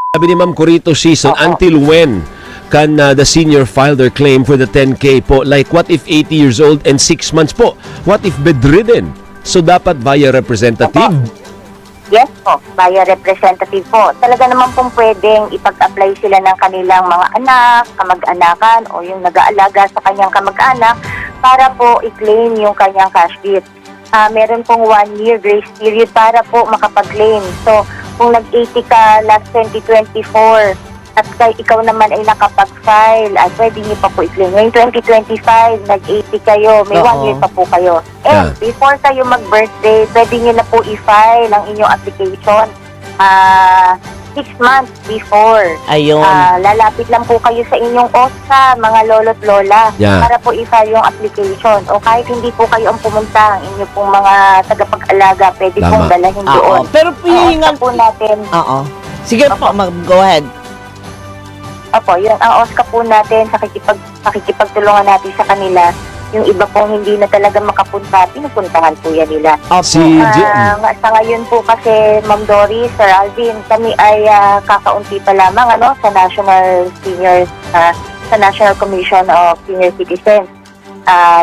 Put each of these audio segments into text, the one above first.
Sabi ni Ma'am Corito Season, until when can the senior file their claim for the 10K po? Like, what if 80 years old and 6 months po? What if bedridden? So, dapat via representative? Yes po, via representative po. Talaga naman pong pwedeng ipag-apply sila ng kanilang mga anak, kamag-anakan, o yung nag-aalaga sa kanyang kamag-anak para po i-claim yung kanyang cash gift. Meron pong 1 year grace period para po makapag-claim. So, kung nag-80 ka last 2024 at ikaw naman ay nakapag-file, pwede niyo pa po i-claim. Ngayong 2025, nag-80 kayo, may 1 year pa po kayo. And before kayo mag-birthday, pwede niyo na po i-file ang inyong application 6 months before. Ayun. Lalapit lang po kayo sa inyong OSA, mga lolo't lola, Yeah. para po i-file yung application. O kahit hindi po kayo ang pumunta, ang inyong pong mga tagapag-alaga, pwede Tama. pong dalahin doon. Pero hihingan po natin. Oo. Sige po, go ahead. Opo, ang OSCA po natin, pakikipagtulungan natin sa kanila. Yung iba pong hindi na talaga makapunta, pinupuntahan po yan nila. Si Sa ngayon po kasi, Ma'am Doris, Sir Alvin, kami ay kakaunti pa lamang sa National Seniors, sa National Commission of Senior Citizens.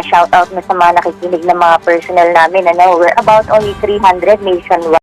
Shout out na sa mga nakikinig na mga personnel namin. We're about only 300 nationwide.